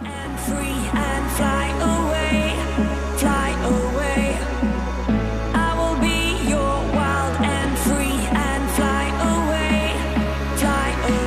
And free and fly away, fly away. I will be your wild and free and fly away, fly away.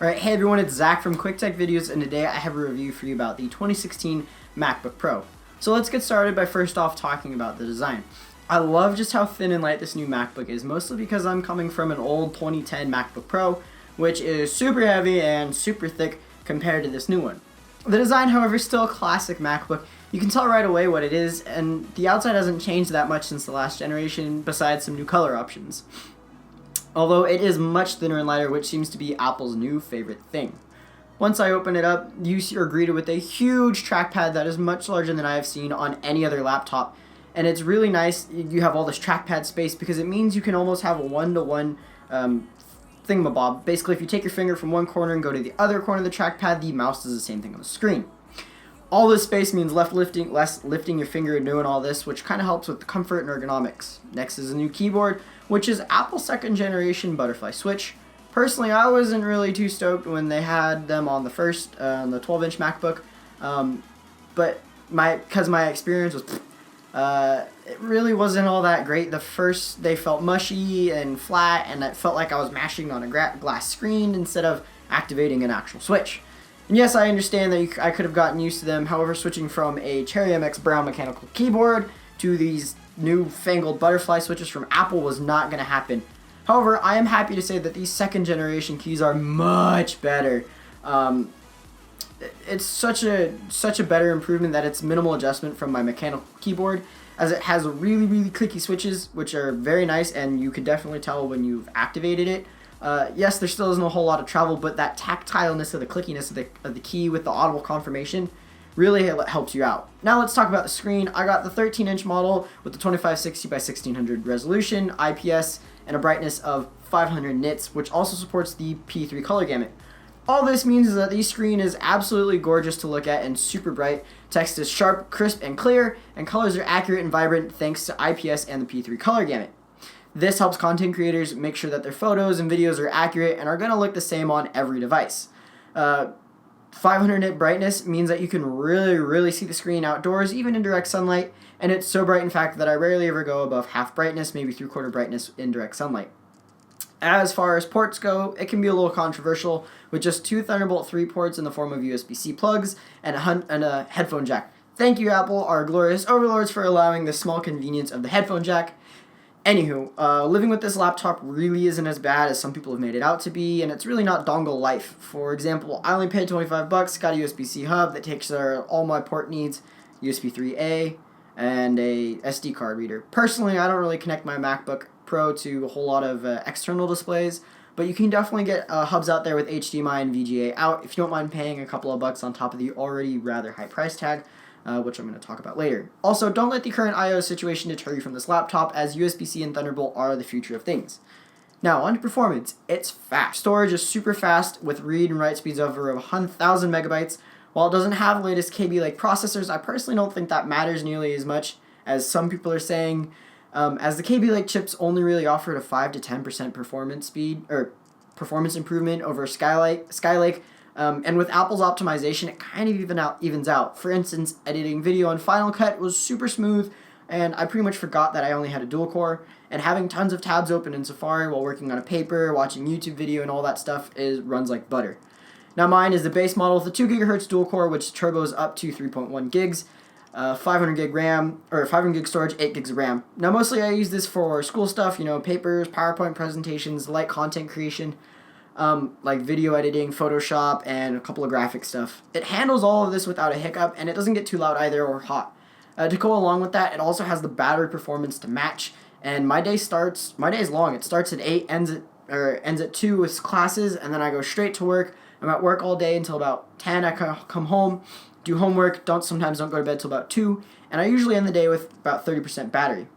Alright, hey everyone, it's Zach from Quick Tech Videos, and today I have a review for you about the 2016 MacBook Pro. So let's get started by first off talking about the design. I love just how thin and light this new MacBook is, mostly because I'm coming from an old 2010 MacBook Pro, which is super heavy and super thick compared to this new one. The design, however, is still a classic MacBook. You can tell right away what it is, and the outside hasn't changed that much since the last generation, besides some new color options. Although it is much thinner and lighter, which seems to be Apple's new favorite thing. Once I open it up, you are greeted with a huge trackpad that is much larger than I have seen on any other laptop. And it's really nice you have all this trackpad space because it means you can almost have a one-to-one thingamabob. Basically, if you take your finger from one corner and go to the other corner of the trackpad, the mouse does the same thing on the screen. All this space means less lifting your finger and doing all this, which kind of helps with the comfort and ergonomics. Next is a new keyboard, which is Apple's second generation butterfly switch. Personally, I wasn't really too stoked when they had them on the first, on the 12-inch MacBook, but because my experience was, it really wasn't all that great. The first, they felt mushy and flat, and it felt like I was mashing on a glass screen instead of activating an actual switch. And yes, I understand that I could have gotten used to them. However, switching from a Cherry MX brown mechanical keyboard to these new fangled butterfly switches from Apple was not going to happen. However, I am happy to say that these second generation keys are much better. It's such a better improvement that it's minimal adjustment from my mechanical keyboard, as it has really clicky switches, which are very nice, and you can definitely tell when you've activated it. Yes, there still isn't a whole lot of travel, but that tactileness of the clickiness of the key with the audible confirmation really helps you out. Now let's talk about the screen. I got the 13-inch model with the 2560 by 1600 resolution, IPS, and a brightness of 500 nits, which also supports the P3 color gamut. All this means is that the screen is absolutely gorgeous to look at and super bright. Text is sharp, crisp, and clear, and colors are accurate and vibrant thanks to IPS and the P3 color gamut. This helps content creators make sure that their photos and videos are accurate and are going to look the same on every device. 500 nit brightness means that you can really see the screen outdoors, even in direct sunlight, and it's so bright in fact that I rarely ever go above half brightness, maybe 3/4 brightness in direct sunlight. As far as ports go, it can be a little controversial with just two Thunderbolt 3 ports in the form of USB-C plugs and a headphone jack. Thank you, Apple, our glorious overlords, for allowing the small convenience of the headphone jack. Anywho, living with this laptop really isn't as bad as some people have made it out to be, and it's really not dongle life. For example, I only paid $25, got a USB-C hub that takes all my port needs, USB 3A, and a SD card reader. Personally, I don't really connect my MacBook Pro to a whole lot of external displays, but you can definitely get hubs out there with HDMI and VGA out if you don't mind paying a couple of bucks on top of the already rather high price tag. Which I'm going to talk about later. Also, don't let the current I/O situation deter you from this laptop, as USB-C and Thunderbolt are the future of things. Now, on to performance. It's fast. Storage is super fast with read and write speeds over 1,000 megabytes. While it doesn't have the latest Kaby Lake processors, I personally don't think that matters nearly as much as some people are saying, as the Kaby Lake chips only really offered a 5 to 10% performance improvement over Skylake. And with Apple's optimization, it kind of evens out. For instance, editing video in Final Cut was super smooth, and I pretty much forgot that I only had a dual core, and having tons of tabs open in Safari while working on a paper, watching YouTube video, and all that stuff runs like butter. Now mine is the base model with the 2 GHz dual core, which turbos up to 3.1 gigs, 500 gig RAM, or 500 gig storage, 8 gigs of RAM. Now mostly I use this for school stuff, papers, PowerPoint presentations, light content creation, like video editing, Photoshop, and a couple of graphic stuff. It handles all of this without a hiccup, and it doesn't get too loud either or hot. To go along with that, it also has the battery performance to match, and my day is long. It starts at 8, ends at 2 with classes, and then I go straight to work. I'm at work all day until about 10. I come home, do homework, sometimes don't go to bed till about 2, and I usually end the day with about 30% battery.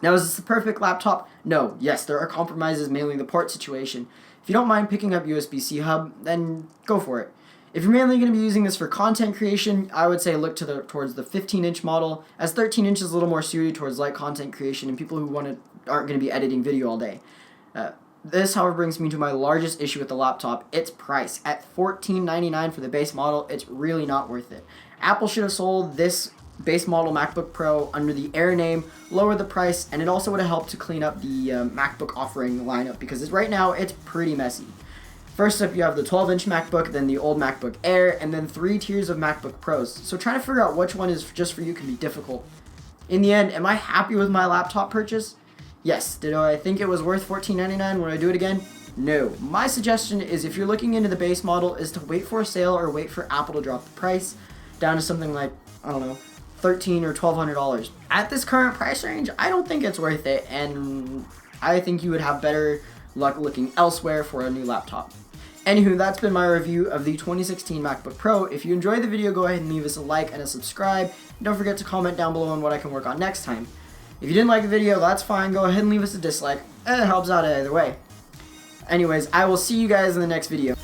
Now, is this the perfect laptop? No. Yes, there are compromises, mainly the port situation. If you don't mind picking up USB-C hub, then go for it. If you're mainly going to be using this for content creation, I would say look towards the 15-inch model, as 13 inch is a little more suited towards light content creation and people who aren't going to be editing video all day. This, however, brings me to my largest issue with the laptop, its price. At $14.99 for the base model, it's really not worth it. Apple should have sold this base model MacBook Pro under the Air name, lower the price, and it also would have helped to clean up the MacBook offering lineup, because right now it's pretty messy. First up, you have the 12-inch MacBook, then the old MacBook Air, and then 3 tiers of MacBook Pros. So trying to figure out which one is just for you can be difficult. In the end, am I happy with my laptop purchase? Yes. Did I think it was worth $14.99? Would I do it again? No. My suggestion is, if you're looking into the base model, is to wait for a sale or wait for Apple to drop the price down to something like, I don't know, $1,300 or $1,200. At this current price range, I don't think it's worth it, and I think you would have better luck looking elsewhere for a new laptop. Anywho, that's been my review of the 2016 MacBook Pro. If you enjoyed the video, go ahead and leave us a like and a subscribe. And don't forget to comment down below on what I can work on next time. If you didn't like the video, that's fine. Go ahead and leave us a dislike. It helps out either way. Anyways, I will see you guys in the next video.